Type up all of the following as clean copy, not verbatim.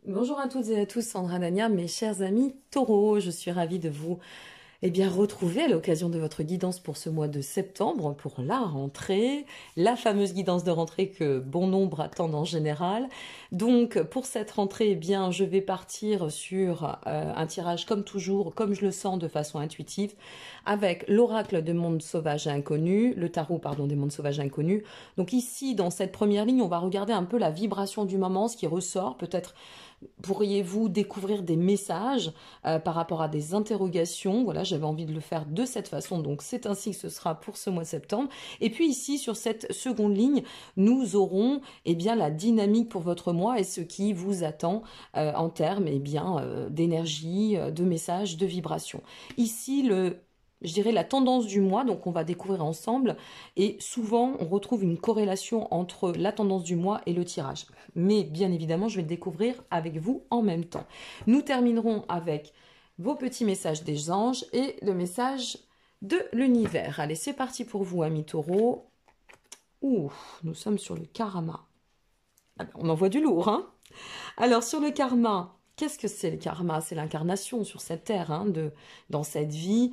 Bonjour à toutes et à tous, Sandra Dania, mes chers amis taureaux, je suis ravie de vous retrouver à l'occasion de votre guidance pour ce mois de septembre, pour la rentrée, la fameuse guidance de rentrée que bon nombre attendent en général. Donc pour cette rentrée, je vais partir sur un tirage comme toujours, comme je le sens de façon intuitive, avec l'oracle des mondes sauvages et inconnus, le tarot pardon des mondes sauvages et inconnus. Donc ici, dans cette première ligne, on va regarder un peu la vibration du moment, ce qui ressort, peut-être pourriez-vous découvrir des messages par rapport à des interrogations. Voilà, j'avais envie de le faire de cette façon, donc c'est ainsi que ce sera pour ce mois de septembre. Et puis ici, sur cette seconde ligne, nous aurons la dynamique pour votre mois et ce qui vous attend en termes d'énergie, de messages, de vibrations. Ici, je dirais la tendance du mois, donc on va découvrir ensemble, et souvent on retrouve une corrélation entre la tendance du mois et le tirage. Mais bien évidemment, je vais le découvrir avec vous en même temps. Nous terminerons avec vos petits messages des anges et le message de l'univers. Allez, c'est parti pour vous, amis taureaux. Ouh, nous sommes sur le karma. On envoie du lourd, hein? Alors, sur le karma, qu'est-ce que c'est le karma? C'est l'incarnation sur cette terre, hein, dans cette vie,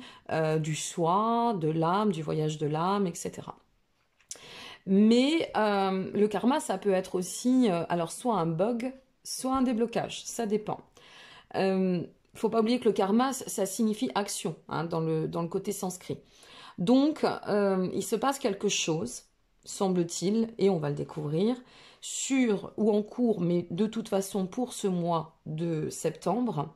du soi, de l'âme, du voyage de l'âme, etc. Mais le karma, ça peut être aussi, alors soit un bug, soit un déblocage, ça dépend. Faut pas oublier que le karma, ça signifie action, hein, dans le côté sanskrit. Donc, il se passe quelque chose, semble-t-il, et on va le découvrir, sur ou en cours, mais de toute façon pour ce mois de septembre,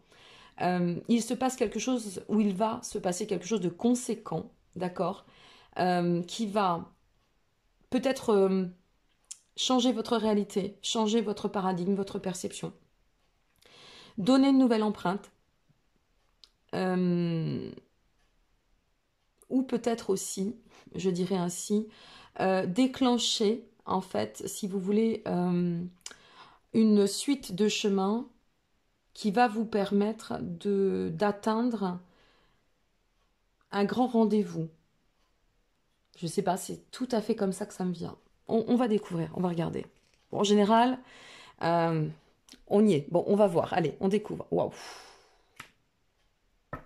il se passe quelque chose, où il va se passer quelque chose de conséquent, d'accord, qui va peut-être changer votre réalité, changer votre paradigme, votre perception, donner une nouvelle empreinte, ou peut-être aussi, je dirais ainsi, déclencher, en fait, si vous voulez, une suite de chemins qui va vous permettre d'atteindre un grand rendez-vous. Je ne sais pas, c'est tout à fait comme ça que ça me vient. On va découvrir, on va regarder. Bon, en général, on y est. Bon, on va voir. Allez, on découvre. Waouh!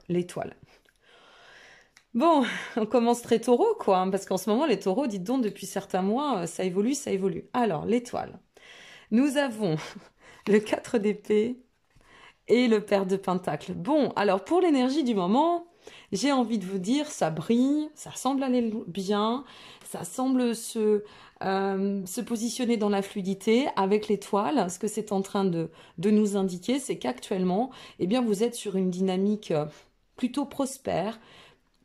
L'étoile. Bon, on commence très taureau, quoi, hein, parce qu'en ce moment, les taureaux, dites donc, depuis certains mois, ça évolue, ça évolue. Alors, l'étoile. Nous avons le 4 d'épée et le pair de pentacle. Bon, alors, pour l'énergie du moment, j'ai envie de vous dire, ça brille, ça semble aller bien, ça semble se positionner dans la fluidité avec l'étoile. Ce que c'est en train de nous indiquer, c'est qu'actuellement, vous êtes sur une dynamique plutôt prospère,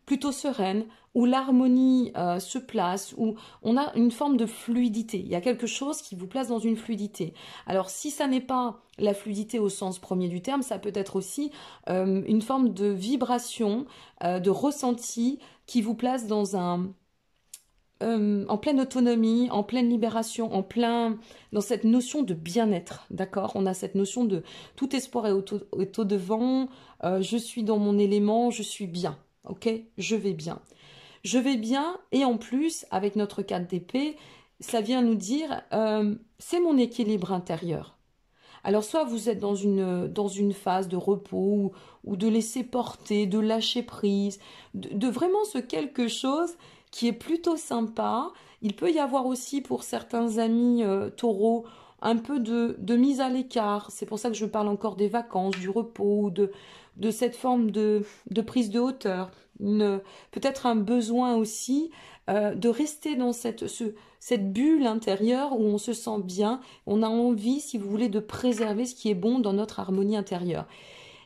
plutôt sereine, où l'harmonie se place, où on a une forme de fluidité. Il y a quelque chose qui vous place dans une fluidité. Alors si ça n'est pas la fluidité au sens premier du terme, ça peut être aussi une forme de vibration, de ressenti qui vous place en pleine autonomie, en pleine libération, dans cette notion de bien-être, d'accord? On a cette notion de tout espoir est au devant, je suis dans mon élément, je suis bien. Ok, je vais bien. Je vais bien et en plus, avec notre 4 d'épée, ça vient nous dire, c'est mon équilibre intérieur. Alors soit vous êtes dans une phase de repos ou de laisser porter, de lâcher prise, de vraiment ce quelque chose qui est plutôt sympa. Il peut y avoir aussi pour certains amis taureaux un peu de mise à l'écart. C'est pour ça que je parle encore des vacances, du repos, de cette forme de prise de hauteur. Peut-être un besoin aussi de rester dans cette bulle intérieure où on se sent bien. On a envie, si vous voulez, de préserver ce qui est bon dans notre harmonie intérieure.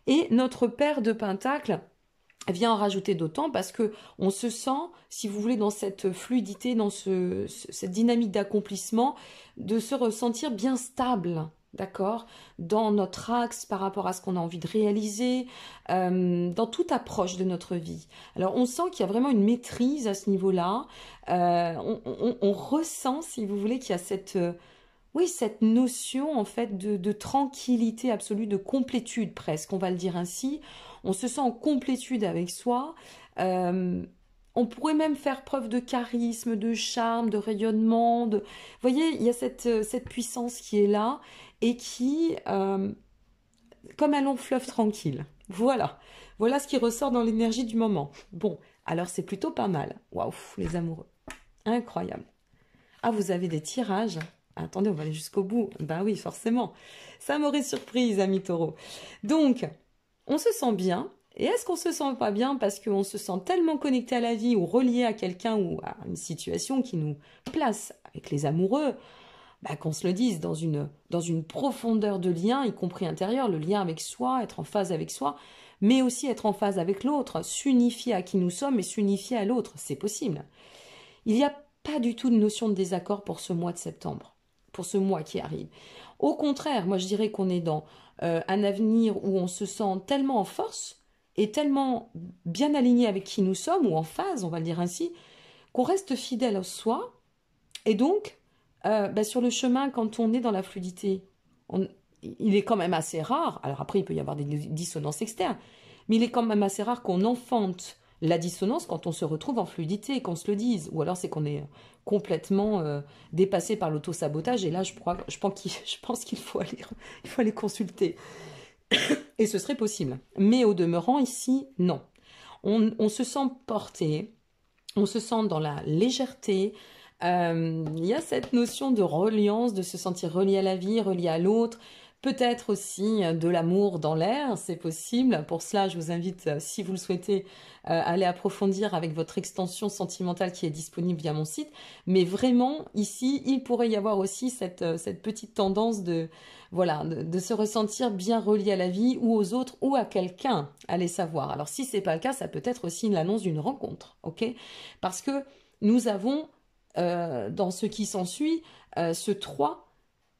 Et notre paire de pentacles vient en rajouter d'autant parce que on se sent, si vous voulez, dans cette fluidité, dans cette dynamique d'accomplissement, de se ressentir bien stable, d'accord, dans notre axe par rapport à ce qu'on a envie de réaliser, dans toute approche de notre vie. Alors on sent qu'il y a vraiment une maîtrise à ce niveau-là, on ressent, si vous voulez, qu'il y a cette notion en fait de tranquillité absolue, de complétude presque, on va le dire ainsi. On se sent en complétude avec soi. On pourrait même faire preuve de charisme, de charme, de rayonnement. Vous voyez, il y a cette puissance qui est là et qui comme un long fleuve tranquille. Voilà. Voilà ce qui ressort dans l'énergie du moment. Bon, alors c'est plutôt pas mal. Waouh, les amoureux. Incroyable. Ah, vous avez des tirages. Attendez, on va aller jusqu'au bout. Bah oui, forcément. Ça m'aurait surprise, amis taureaux. Donc, on se sent bien. Et est-ce qu'on se sent pas bien parce qu'on se sent tellement connecté à la vie ou relié à quelqu'un ou à une situation qui nous place avec les amoureux, bah, qu'on se le dise, dans une profondeur de lien, y compris intérieur, le lien avec soi, être en phase avec soi, mais aussi être en phase avec l'autre, s'unifier à qui nous sommes et s'unifier à l'autre, c'est possible. Il n'y a pas du tout de notion de désaccord pour ce mois de septembre, pour ce mois qui arrive. Au contraire, moi je dirais qu'on est dans un avenir où on se sent tellement en force et tellement bien aligné avec qui nous sommes, ou en phase, on va le dire ainsi, qu'on reste fidèle à soi. Et donc, sur le chemin, quand on est dans la fluidité, il est quand même assez rare, alors après il peut y avoir des dissonances externes, mais il est quand même assez rare qu'on enfante la dissonance quand on se retrouve en fluidité, qu'on se le dise, ou alors c'est qu'on est complètement dépassé par l'auto-sabotage, et là je pense qu'il faut aller consulter. Et ce serait possible. Mais au demeurant, ici, non. On se sent porté, on se sent dans la légèreté. Il y a cette notion de reliance, de se sentir relié à la vie, relié à l'autre. Peut-être aussi de l'amour dans l'air, c'est possible. Pour cela, je vous invite, si vous le souhaitez, à aller approfondir avec votre extension sentimentale qui est disponible via mon site. Mais vraiment, ici, il pourrait y avoir aussi cette petite tendance de se ressentir bien relié à la vie ou aux autres ou à quelqu'un, allez savoir. Alors si c'est pas le cas, ça peut être aussi l'annonce d'une rencontre, ok? Parce que nous avons, dans ce qui s'ensuit, ce 3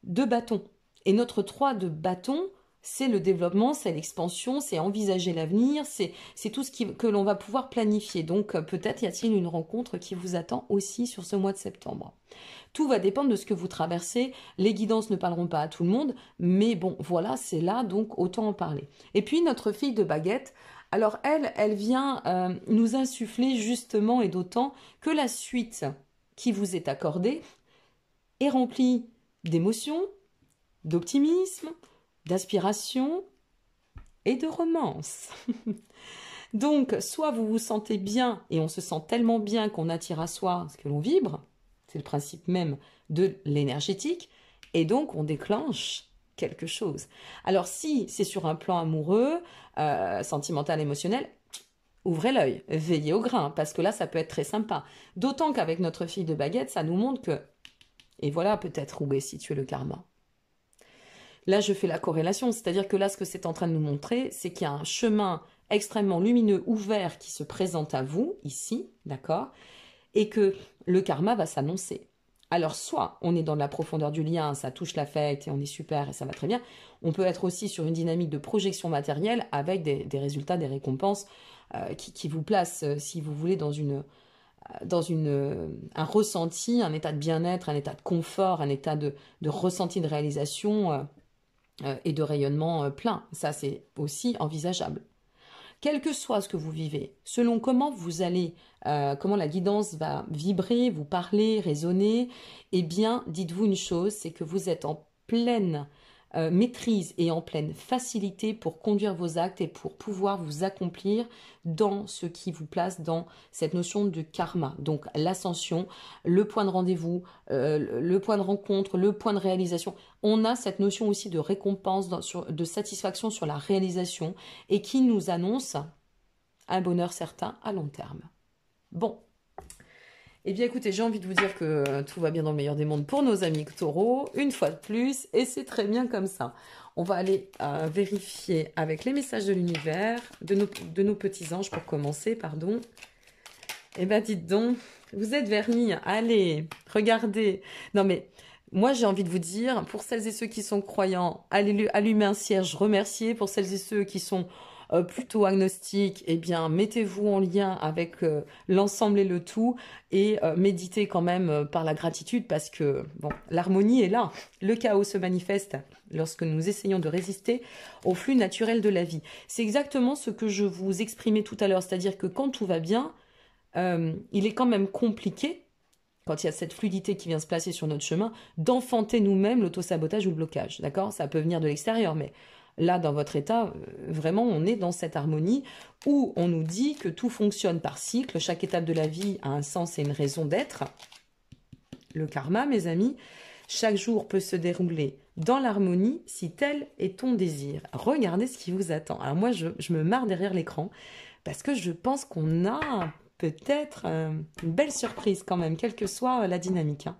de bâton. Et notre 3 de bâton, c'est le développement, c'est l'expansion, c'est envisager l'avenir, c'est tout ce que l'on va pouvoir planifier. Donc peut-être y a-t-il une rencontre qui vous attend aussi sur ce mois de septembre. Tout va dépendre de ce que vous traversez. Les guidances ne parleront pas à tout le monde, mais bon, voilà, c'est là, donc autant en parler. Et puis notre fille de baguette, alors elle vient nous insuffler justement et d'autant que la suite qui vous est accordée est remplie d'émotions, d'optimisme, d'aspiration et de romance. Donc, soit vous vous sentez bien, et on se sent tellement bien qu'on attire à soi ce que l'on vibre, c'est le principe même de l'énergétique, et donc on déclenche quelque chose. Alors si c'est sur un plan amoureux, sentimental, émotionnel, ouvrez l'œil, veillez au grain, parce que là ça peut être très sympa. D'autant qu'avec notre fille de baguette, ça nous montre que, et voilà peut-être où est situé le karma. Là, je fais la corrélation, c'est-à-dire que là, ce que c'est en train de nous montrer, c'est qu'il y a un chemin extrêmement lumineux, ouvert, qui se présente à vous, ici, d'accord, et que le karma va s'annoncer. Alors, soit on est dans la profondeur du lien, ça touche l'affect et on est super et ça va très bien. On peut être aussi sur une dynamique de projection matérielle avec des résultats, des récompenses qui vous placent, si vous voulez, dans un ressenti, un état de bien-être, un état de confort, un état de ressenti de réalisation et de rayonnement plein. Ça, c'est aussi envisageable. Quel que soit ce que vous vivez, selon comment vous allez, comment la guidance va vibrer, vous parler, résonner, eh bien, dites-vous une chose, c'est que vous êtes en pleine maîtrise et en pleine facilité pour conduire vos actes et pour pouvoir vous accomplir dans ce qui vous place dans cette notion de karma. Donc l'ascension, le point de rendez-vous, le point de rencontre, le point de réalisation. On a cette notion aussi de récompense, de satisfaction sur la réalisation et qui nous annonce un bonheur certain à long terme. Bon. Eh bien écoutez, j'ai envie de vous dire que tout va bien dans le meilleur des mondes pour nos amis taureaux, une fois de plus, et c'est très bien comme ça. On va aller vérifier avec les messages de l'univers, de nos petits anges pour commencer, pardon. Eh bien dites donc, vous êtes vernis, allez, regardez. Non mais, moi j'ai envie de vous dire, pour celles et ceux qui sont croyants, allez allumer un cierge, remercier. Pour celles et ceux qui sont plutôt agnostique, eh bien, mettez-vous en lien avec l'ensemble et le tout et méditez quand même par la gratitude parce que, bon, l'harmonie est là. Le chaos se manifeste lorsque nous essayons de résister au flux naturel de la vie. C'est exactement ce que je vous exprimais tout à l'heure, c'est-à-dire que quand tout va bien, il est quand même compliqué, quand il y a cette fluidité qui vient se placer sur notre chemin, d'enfanter nous-mêmes l'autosabotage ou le blocage, d'accord? Ça peut venir de l'extérieur, mais Là, dans votre état, vraiment, on est dans cette harmonie où on nous dit que tout fonctionne par cycle, chaque étape de la vie a un sens et une raison d'être. Le karma, mes amis, chaque jour peut se dérouler dans l'harmonie si tel est ton désir. Regardez ce qui vous attend. Alors moi, je me marre derrière l'écran parce que je pense qu'on a peut-être une belle surprise quand même, quelle que soit la dynamique. Hein.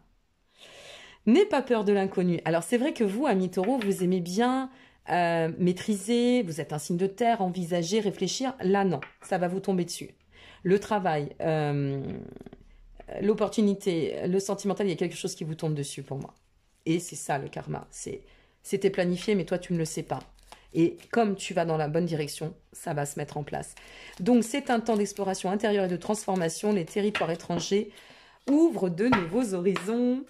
N'aie pas peur de l'inconnu. Alors c'est vrai que vous, amis taureaux, vous aimez bien maîtriser, vous êtes un signe de terre, envisager, réfléchir. Là, non, ça va vous tomber dessus. Le travail, l'opportunité, le sentimental, il y a quelque chose qui vous tombe dessus pour moi. Et c'est ça le karma. C'était planifié, mais toi, tu ne le sais pas. Et comme tu vas dans la bonne direction, ça va se mettre en place. Donc, c'est un temps d'exploration intérieure et de transformation. Les territoires étrangers ouvrent de nouveaux horizons.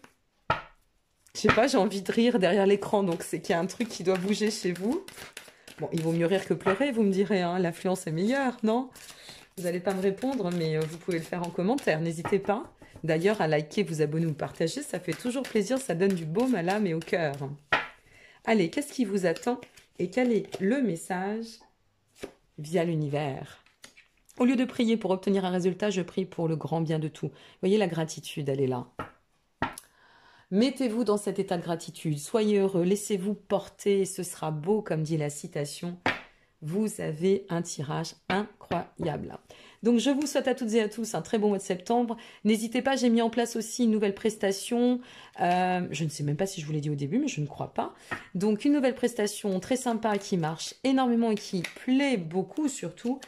Je sais pas, j'ai envie de rire derrière l'écran, donc c'est qu'il y a un truc qui doit bouger chez vous. Bon, il vaut mieux rire que pleurer, vous me direz, hein, l'influence est meilleure, non? Vous n'allez pas me répondre, mais vous pouvez le faire en commentaire, n'hésitez pas. D'ailleurs, à liker, vous abonner ou partager, ça fait toujours plaisir, ça donne du baume à l'âme et au cœur. Allez, qu'est-ce qui vous attend et quel est le message via l'univers? Au lieu de prier pour obtenir un résultat, je prie pour le grand bien de tout. Vous voyez, la gratitude, elle est là. Mettez-vous dans cet état de gratitude, soyez heureux, laissez-vous porter, ce sera beau, comme dit la citation. Vous avez un tirage incroyable. Donc, je vous souhaite à toutes et à tous un très bon mois de septembre. N'hésitez pas, j'ai mis en place aussi une nouvelle prestation. Je ne sais même pas si je vous l'ai dit au début, mais je ne crois pas. Donc, une nouvelle prestation très sympa qui marche énormément et qui plaît beaucoup surtout.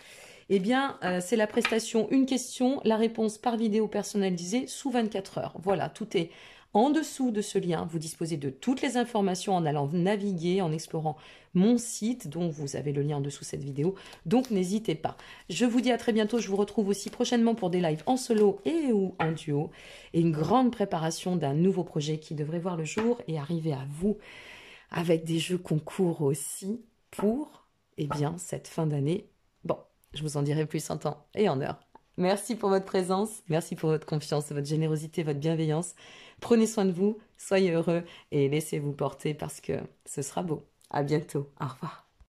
Eh bien, c'est la prestation Une question, la réponse par vidéo personnalisée sous 24 heures. Voilà, tout est en dessous de ce lien. Vous disposez de toutes les informations en allant naviguer, en explorant mon site, dont vous avez le lien en dessous de cette vidéo. Donc, n'hésitez pas. Je vous dis à très bientôt. Je vous retrouve aussi prochainement pour des lives en solo et ou en duo. Et une grande préparation d'un nouveau projet qui devrait voir le jour et arriver à vous avec des jeux concours aussi pour, eh bien, cette fin d'année. Bon, je vous en dirai plus en temps et en heure. Merci pour votre présence, merci pour votre confiance, votre générosité, votre bienveillance. Prenez soin de vous, soyez heureux et laissez-vous porter parce que ce sera beau. À bientôt. Au revoir.